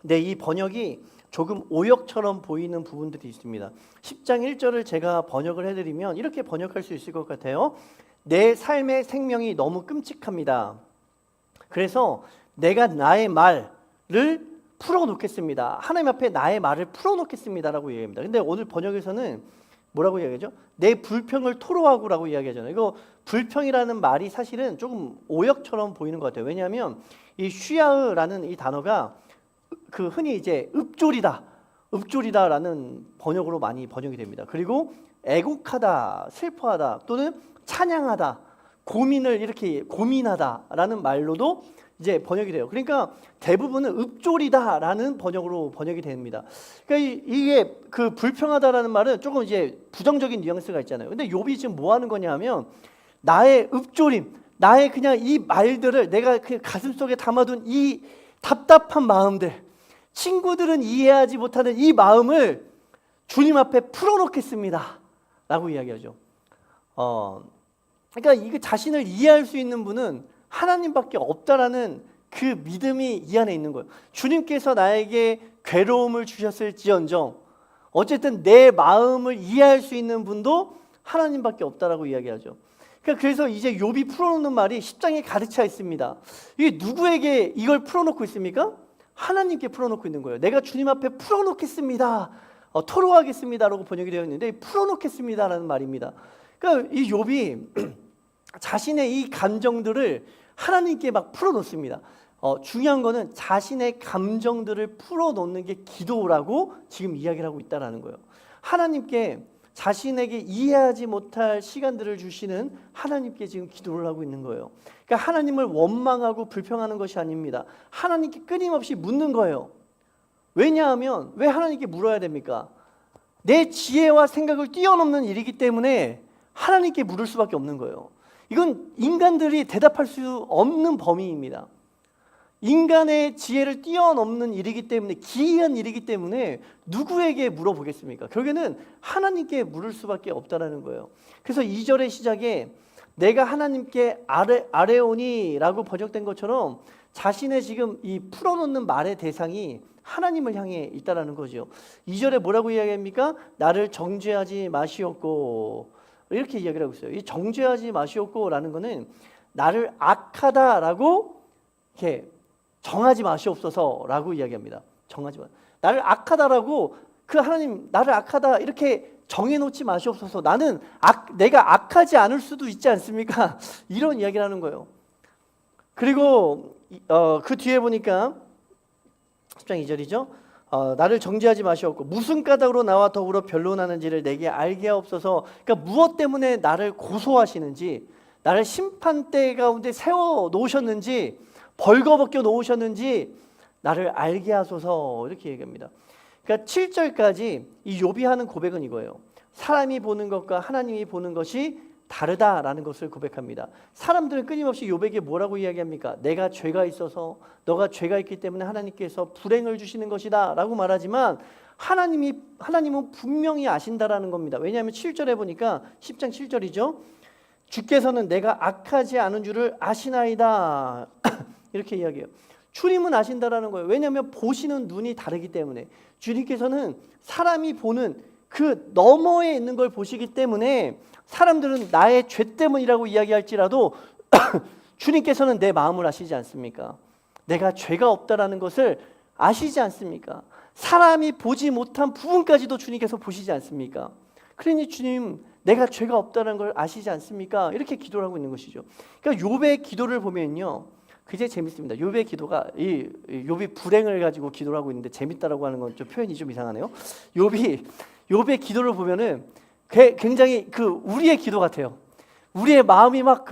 네, 이 번역이 조금 오역처럼 보이는 부분들이 있습니다. 10장 1절을 제가 번역을 해드리면 이렇게 번역할 수 있을 것 같아요. 내 삶의 생명이 너무 끔찍합니다. 그래서 내가 나의 말을 풀어놓겠습니다. 하나님 앞에 나의 말을 풀어놓겠습니다라고 얘기합니다. 근데 오늘 번역에서는 뭐라고 이야기하죠? 내 불평을 토로하고라고 이야기하잖아요. 이거 불평이라는 말이 사실은 조금 오역처럼 보이는 것 같아요. 왜냐하면 이 쉬야흐라는 이 단어가 그 흔히 이제 읍조리다라는 번역으로 많이 번역이 됩니다. 그리고 애곡하다, 슬퍼하다 또는 찬양하다, 고민을 이렇게 고민하다라는 말로도 이제 번역이 돼요. 그러니까 대부분은 읍조리다라는 번역으로 번역이 됩니다. 그러니까 이게 그 불평하다라는 말은 조금 이제 부정적인 뉘앙스가 있잖아요. 근데 욥이 지금 뭐 하는 거냐면 나의 읍조림, 나의 그냥 이 말들을 내가 그 가슴속에 담아둔 이 답답한 마음들, 친구들은 이해하지 못하는 이 마음을 주님 앞에 풀어놓겠습니다 라고 이야기하죠. 그러니까 이거 자신을 이해할 수 있는 분은 하나님밖에 없다라는 그 믿음이 이 안에 있는 거예요. 주님께서 나에게 괴로움을 주셨을지언정 어쨌든 내 마음을 이해할 수 있는 분도 하나님밖에 없다라고 이야기하죠. 그래서 이제 욥이 풀어놓는 말이 10장에 가득 차 있습니다. 이게 누구에게 이걸 풀어놓고 있습니까? 하나님께 풀어놓고 있는 거예요. 내가 주님 앞에 풀어놓겠습니다. 토로하겠습니다라고 번역이 되어 있는데 풀어놓겠습니다라는 말입니다. 그러니까 이 욥이 자신의 이 감정들을 하나님께 막 풀어놓습니다. 중요한 거는 자신의 감정들을 풀어놓는 게 기도라고 지금 이야기를 하고 있다는 거예요. 하나님께 자신에게 이해하지 못할 시간들을 주시는 하나님께 지금 기도를 하고 있는 거예요. 그러니까 하나님을 원망하고 불평하는 것이 아닙니다. 하나님께 끊임없이 묻는 거예요. 왜냐하면 왜 하나님께 물어야 됩니까? 내 지혜와 생각을 뛰어넘는 일이기 때문에 하나님께 물을 수밖에 없는 거예요. 이건 인간들이 대답할 수 없는 범위입니다. 인간의 지혜를 뛰어넘는 일이기 때문에 기이한 일이기 때문에 누구에게 물어보겠습니까? 결국에는 하나님께 물을 수밖에 없다라는 거예요. 그래서 2절의 시작에 내가 하나님께 아뢰오니라고 번역된 것처럼 자신의 지금 이 풀어놓는 말의 대상이 하나님을 향해 있다라는 거죠. 2절에 뭐라고 이야기합니까? 나를 정죄하지 마시옵고 이렇게 이야기를 하고 있어요. 이 정죄하지 마시옵고라는 거는 나를 악하다라고 이렇게 정하지 마시옵소서라고 이야기합니다. 정하지 마. 나를 악하다라고 그 하나님 나를 악하다 이렇게 정해놓지 마시옵소서. 나는 내가 악하지 않을 수도 있지 않습니까? 이런 이야기를 하는 거예요. 그리고 그 뒤에 보니까 10장 2절이죠. 나를 정죄하지 마시옵고 무슨 까닭으로 나와 더불어 변론하는지를 내게 알게 하옵소서. 그러니까 무엇 때문에 나를 고소하시는지, 나를 심판대 가운데 세워 놓으셨는지, 벌거벗겨 놓으셨는지 나를 알게 하소서 이렇게 얘기합니다. 그러니까 7절까지 이 욥이 하는 고백은 이거예요. 사람이 보는 것과 하나님이 보는 것이 다르다라는 것을 고백합니다. 사람들은 끊임없이 욥에게 뭐라고 이야기합니까? 내가 죄가 있어서 너가 죄가 있기 때문에 하나님께서 불행을 주시는 것이다 라고 말하지만 하나님은 분명히 아신다라는 겁니다. 왜냐하면 7절에 보니까 10장 7절이죠. 주께서는 내가 악하지 않은 줄을 아시나이다 이렇게 이야기해요. 주님은 아신다라는 거예요. 왜냐하면 보시는 눈이 다르기 때문에 주님께서는 사람이 보는 그 너머에 있는 걸 보시기 때문에 사람들은 나의 죄 때문이라고 이야기할지라도 주님께서는 내 마음을 아시지 않습니까? 내가 죄가 없다라는 것을 아시지 않습니까? 사람이 보지 못한 부분까지도 주님께서 보시지 않습니까? 그러니 주님, 내가 죄가 없다는 걸 아시지 않습니까? 이렇게 기도를 하고 있는 것이죠. 그러니까 욥의 기도를 보면요, 그게 재밌습니다. 욥의 기도가 이 욥이 불행을 가지고 기도를 하고 있는데 재밌다라고 하는 건 좀 표현이 좀 이상하네요. 욥의 기도를 보면은 굉장히 그 우리의 기도 같아요. 우리의 마음이 막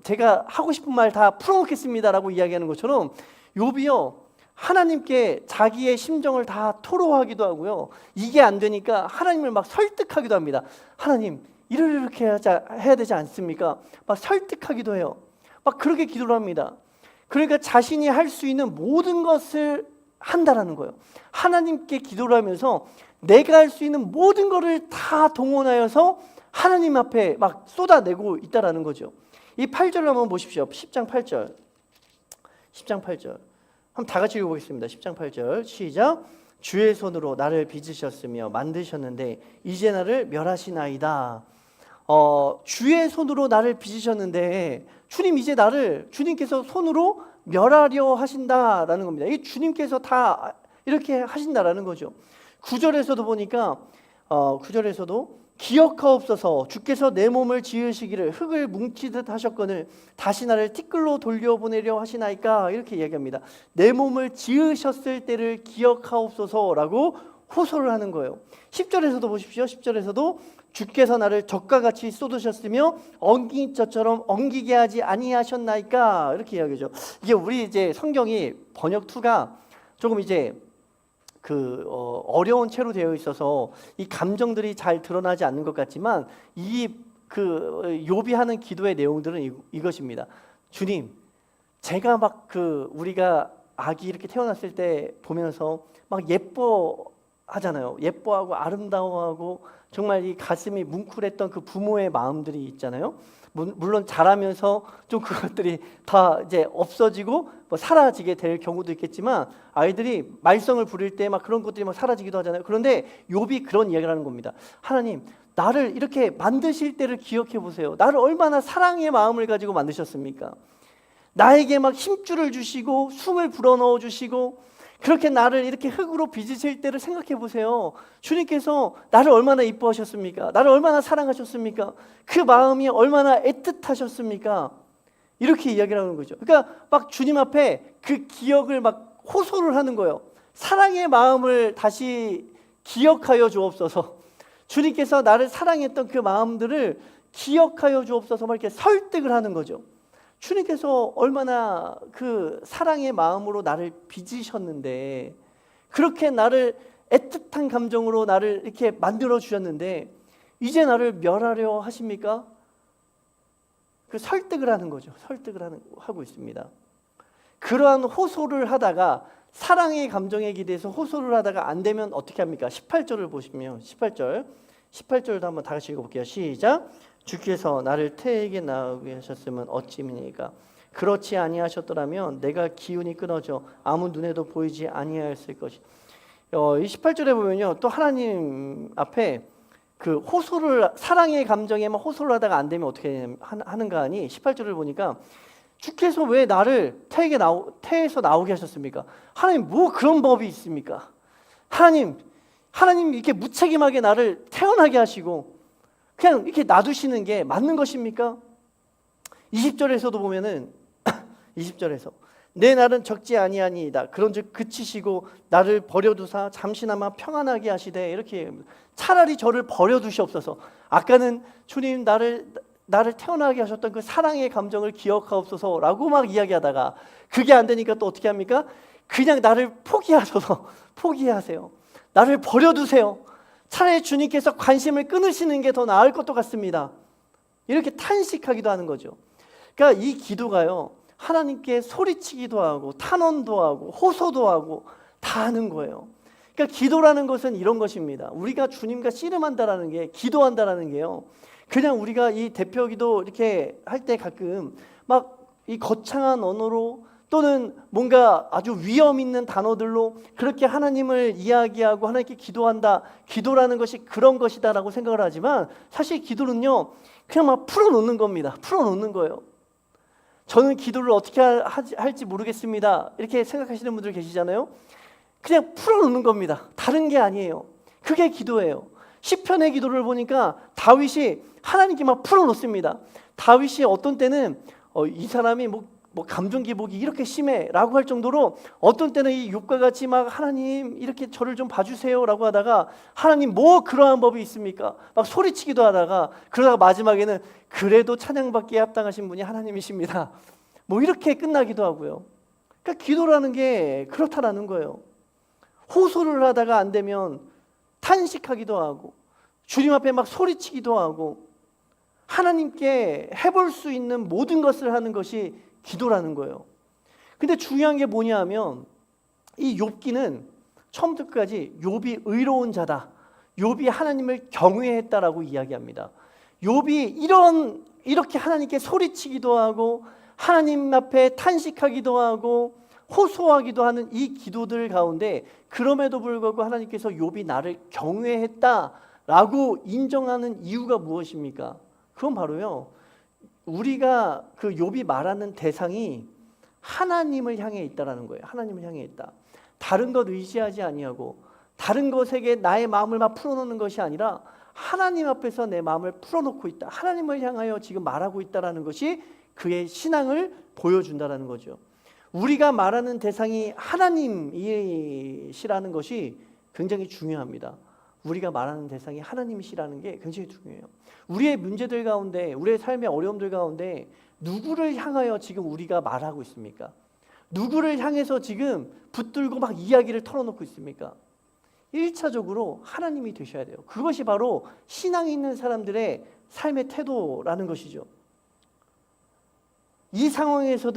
제가 하고 싶은 말 다 풀어놓겠습니다라고 이야기하는 것처럼 욥이요, 하나님께 자기의 심정을 다 토로하기도 하고요. 이게 안 되니까 하나님을 막 설득하기도 합니다. 하나님, 이렇게 해야 되지 않습니까? 막 설득하기도 해요. 막 그렇게 기도를 합니다. 그러니까 자신이 할 수 있는 모든 것을 한다라는 거예요. 하나님께 기도를 하면서 내가 할 수 있는 모든 것을 다 동원하여서 하나님 앞에 막 쏟아내고 있다라는 거죠. 이 8절을 한번 보십시오. 10장 8절. 10장 8절. 한번 다 같이 읽어보겠습니다. 10장 8절 시작. 주의 손으로 나를 빚으셨으며 만드셨는데 이제 나를 멸하시나이다. 주의 손으로 나를 빚으셨는데 주님께서 손으로 멸하려 하신다라는 겁니다. 이 주님께서 다 이렇게 하신다라는 거죠. 9절에서도 보니까 9절에서도 기억하옵소서 주께서 내 몸을 지으시기를 흙을 뭉치듯 하셨거늘 다시 나를 티끌로 돌려보내려 하시나이까 이렇게 이야기합니다. 내 몸을 지으셨을 때를 기억하옵소서라고 호소를 하는 거예요. 10절에서도 보십시오. 10절에서도 주께서 나를 적과 같이 쏟으셨으며 엉긴 젖처럼 엉기게 하지 아니하셨나이까 이렇게 이야기하죠. 이게 우리 이제 성경이 번역 2가 조금 이제 어려운 채로 되어 있어서 이 감정들이 잘 드러나지 않는 것 같지만 욥이 하는 기도의 내용들은 이것입니다. 주님, 제가 막 우리가 아기 이렇게 태어났을 때 보면서 막 예뻐하잖아요. 예뻐하고 아름다워하고 정말 이 가슴이 뭉클했던 그 부모의 마음들이 있잖아요. 물론 자라면서 좀 그것들이 다 이제 없어지고 뭐 사라지게 될 경우도 있겠지만 아이들이 말썽을 부릴 때 막 그런 것들이 막 사라지기도 하잖아요. 그런데 욥이 그런 이야기를 하는 겁니다. 하나님, 나를 이렇게 만드실 때를 기억해 보세요. 나를 얼마나 사랑의 마음을 가지고 만드셨습니까? 나에게 막 힘줄을 주시고 숨을 불어넣어 주시고 그렇게 나를 이렇게 흙으로 빚으실 때를 생각해 보세요. 주님께서 나를 얼마나 이뻐하셨습니까? 나를 얼마나 사랑하셨습니까? 그 마음이 얼마나 애틋하셨습니까? 이렇게 이야기를 하는 거죠. 그러니까 막 주님 앞에 그 기억을 막 호소를 하는 거예요. 사랑의 마음을 다시 기억하여 주옵소서. 주님께서 나를 사랑했던 그 마음들을 기억하여 주옵소서. 막 이렇게 설득을 하는 거죠. 주님께서 얼마나 그 사랑의 마음으로 나를 빚으셨는데 그렇게 나를 애틋한 감정으로 나를 이렇게 만들어 주셨는데 이제 나를 멸하려 하십니까? 그 설득을 하는 거죠. 하고 있습니다. 그러한 호소를 하다가 사랑의 감정에 기대서 호소를 하다가 안 되면 어떻게 합니까? 18절을 보시면 18절도 한번 다 같이 읽어볼게요. 시작. 주께서 나를 태에게 나오게 하셨으면 어찌미니까 그렇지 아니하셨더라면 내가 기운이 끊어져 아무 눈에도 보이지 아니하였을 것이. 이 18절에 보면요, 또 하나님 앞에 그 호소를 사랑의 감정에만 호소를 하다가 안 되면 어떻게 하는가 하니 18절을 보니까 주께서 왜 나를 태에서 나오게 하셨습니까? 하나님, 뭐 그런 법이 있습니까? 하나님 이렇게 무책임하게 나를 태어나게 하시고 그냥 이렇게 놔두시는 게 맞는 것입니까? 20절에서도 보면은 20절에서 내 날은 적지 아니하니이다. 그런즉 그치시고 나를 버려두사 잠시나마 평안하게 하시되 이렇게 차라리 저를 버려두시옵소서. 아까는 주님 나를 태어나게 하셨던 그 사랑의 감정을 기억하옵소서라고 막 이야기하다가 그게 안 되니까 또 어떻게 합니까? 그냥 나를 포기하세요. 나를 버려두세요. 차라리 주님께서 관심을 끊으시는 게 더 나을 것도 같습니다. 이렇게 탄식하기도 하는 거죠. 그러니까 이 기도가요, 하나님께 소리치기도 하고 탄원도 하고 호소도 하고 다 하는 거예요. 그러니까 기도라는 것은 이런 것입니다. 우리가 주님과 씨름한다라는 게, 기도한다라는 게요, 그냥 우리가 이 대표기도 이렇게 할 때 가끔 막 이 거창한 언어로 또는 뭔가 아주 위험 있는 단어들로 그렇게 하나님을 이야기하고 하나님께 기도한다, 기도라는 것이 그런 것이다 라고 생각을 하지만 사실 기도는요 그냥 막 풀어놓는 겁니다. 풀어놓는 거예요. 저는 기도를 어떻게 할지 모르겠습니다 이렇게 생각하시는 분들 계시잖아요. 그냥 풀어놓는 겁니다. 다른 게 아니에요. 그게 기도예요. 시편의 기도를 보니까 다윗이 하나님께 막 풀어놓습니다. 다윗이 어떤 때는 이 사람이 뭐 감정 기복이 이렇게 심해라고 할 정도로 어떤 때는 이 욥과 같이 막 하나님 이렇게 저를 좀 봐주세요라고 하다가 하나님 뭐 그러한 법이 있습니까? 막 소리치기도 하다가 그러다가 마지막에는 그래도 찬양받기에 합당하신 분이 하나님이십니다. 뭐 이렇게 끝나기도 하고요. 그러니까 기도라는 게 그렇다라는 거예요. 호소를 하다가 안 되면 탄식하기도 하고 주님 앞에 막 소리치기도 하고 하나님께 해볼 수 있는 모든 것을 하는 것이 기도라는 거예요. 근데 중요한 게 뭐냐 하면 이 욥기는 처음부터 끝까지 욥이 의로운 자다, 욥이 하나님을 경외했다라고 이야기합니다. 욥이 이렇게 하나님께 소리치기도 하고 하나님 앞에 탄식하기도 하고 호소하기도 하는 이 기도들 가운데 그럼에도 불구하고 하나님께서 욥이 나를 경외했다라고 인정하는 이유가 무엇입니까? 그건 바로요, 우리가 그 욥이 말하는 대상이 하나님을 향해 있다라는 거예요. 하나님을 향해 있다. 다른 것 의지하지 아니하고 다른 것에게 나의 마음을 막 풀어놓는 것이 아니라 하나님 앞에서 내 마음을 풀어놓고 있다. 하나님을 향하여 지금 말하고 있다라는 것이 그의 신앙을 보여준다라는 거죠. 우리가 말하는 대상이 하나님이시라는 것이 굉장히 중요합니다. 우리가 말하는 대상이 하나님이시라는 게 굉장히 중요해요. 우리의 문제들 가운데, 우리의 삶의 어려움들 가운데 누구를 향하여 지금 우리가 말하고 있습니까? 누구를 향해서 지금 붙들고 막 이야기를 털어놓고 있습니까? 1차적으로 하나님이 되셔야 돼요. 그것이 바로 신앙이 있는 사람들의 삶의 태도라는 것이죠. 이 상황에서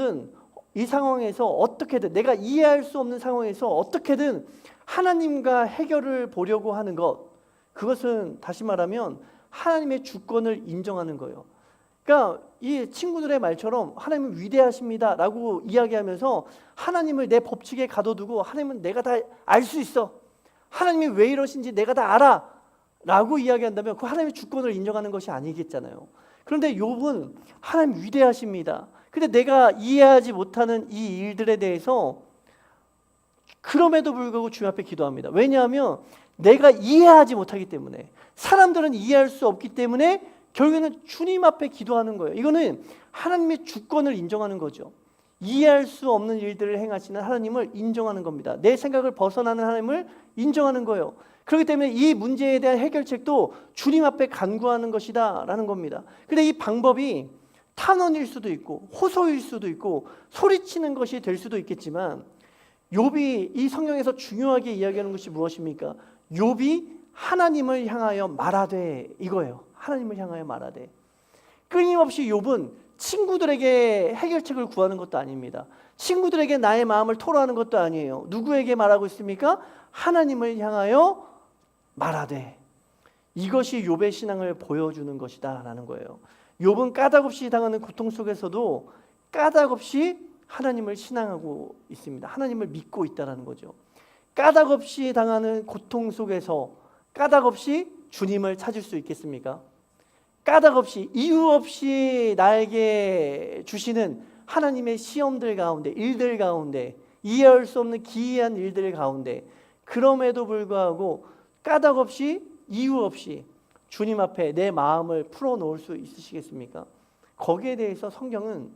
어떻게든, 내가 이해할 수 없는 상황에서 어떻게든 하나님과 해결을 보려고 하는 것, 그것은 다시 말하면 하나님의 주권을 인정하는 거예요. 그러니까 이 친구들의 말처럼 하나님은 위대하십니다 라고 이야기하면서 하나님을 내 법칙에 가둬두고 하나님은 내가 다 알 수 있어, 하나님이 왜 이러신지 내가 다 알아 라고 이야기한다면 그 하나님의 주권을 인정하는 것이 아니겠잖아요. 그런데 욥은 하나님 위대하십니다, 근데 내가 이해하지 못하는 이 일들에 대해서 그럼에도 불구하고 주님 앞에 기도합니다. 왜냐하면 내가 이해하지 못하기 때문에, 사람들은 이해할 수 없기 때문에 결국에는 주님 앞에 기도하는 거예요. 이거는 하나님의 주권을 인정하는 거죠. 이해할 수 없는 일들을 행하시는 하나님을 인정하는 겁니다. 내 생각을 벗어나는 하나님을 인정하는 거예요. 그렇기 때문에 이 문제에 대한 해결책도 주님 앞에 간구하는 것이다 라는 겁니다. 근데 이 방법이 탄원일 수도 있고 호소일 수도 있고 소리치는 것이 될 수도 있겠지만, 욥이 이 성경에서 중요하게 이야기하는 것이 무엇입니까? 욥이 하나님을 향하여 말하되, 이거예요. 하나님을 향하여 말하되. 끊임없이 욥은 친구들에게 해결책을 구하는 것도 아닙니다. 친구들에게 나의 마음을 토로하는 것도 아니에요. 누구에게 말하고 있습니까? 하나님을 향하여 말하되. 이것이 욥의 신앙을 보여주는 것이다 라는 거예요. 욥은 까닭없이 당하는 고통 속에서도 까닭없이 하나님을 신앙하고 있습니다. 하나님을 믿고 있다는 거죠. 까닭없이 당하는 고통 속에서 까닭없이 주님을 찾을 수 있겠습니까? 까닭없이, 이유 없이 나에게 주시는 하나님의 시험들 가운데, 일들 가운데, 이해할 수 없는 기이한 일들 가운데, 그럼에도 불구하고 까닭없이, 이유 없이 주님 앞에 내 마음을 풀어놓을 수 있으시겠습니까? 거기에 대해서 성경은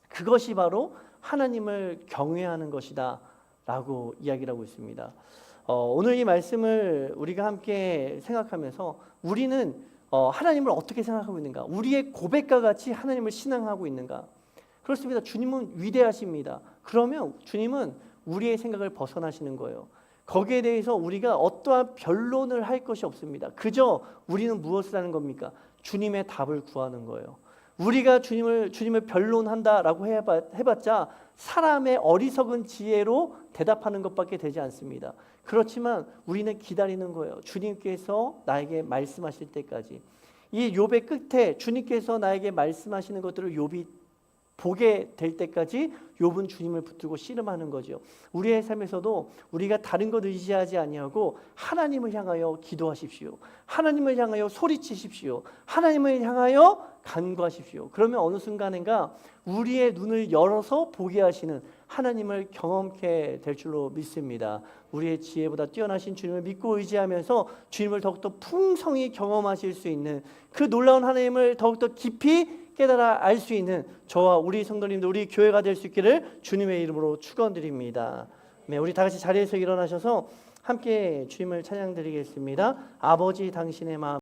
그것이 바로 하나님을 경외하는 것이다 라고 이야기를 하고 있습니다. 오늘 이 말씀을 우리가 함께 생각하면서 우리는 하나님을 어떻게 생각하고 있는가? 우리의 고백과 같이 하나님을 신앙하고 있는가? 그렇습니다. 주님은 위대하십니다. 그러면 주님은 우리의 생각을 벗어나시는 거예요. 거기에 대해서 우리가 어떠한 변론을 할 것이 없습니다. 그저 우리는 무엇을 하는 겁니까? 주님의 답을 구하는 거예요. 우리가 주님을 변론한다라고 해봤자 사람의 어리석은 지혜로 대답하는 것밖에 되지 않습니다. 그렇지만 우리는 기다리는 거예요. 주님께서 나에게 말씀하실 때까지. 이 욥의 끝에 주님께서 나에게 말씀하시는 것들을 욥이 보게 될 때까지 욥은 주님을 붙들고 씨름하는 거죠. 우리의 삶에서도 우리가 다른 것 의지하지 아니하고 하나님을 향하여 기도하십시오. 하나님을 향하여 소리치십시오. 하나님을 향하여 간구하십시오. 그러면 어느 순간인가 우리의 눈을 열어서 보게 하시는 하나님을 경험케 될 줄로 믿습니다. 우리의 지혜보다 뛰어나신 주님을 믿고 의지하면서 주님을 더욱더 풍성히 경험하실 수 있는 그 놀라운 하나님을 더욱더 깊이 깨달아 알 수 있는 저와 우리 성도님들, 우리 교회가 될 수 있기를 주님의 이름으로 축원드립니다. 네, 우리 다 같이 자리에서 일어나셔서 함께 주님을 찬양드리겠습니다. 아버지 당신의 마음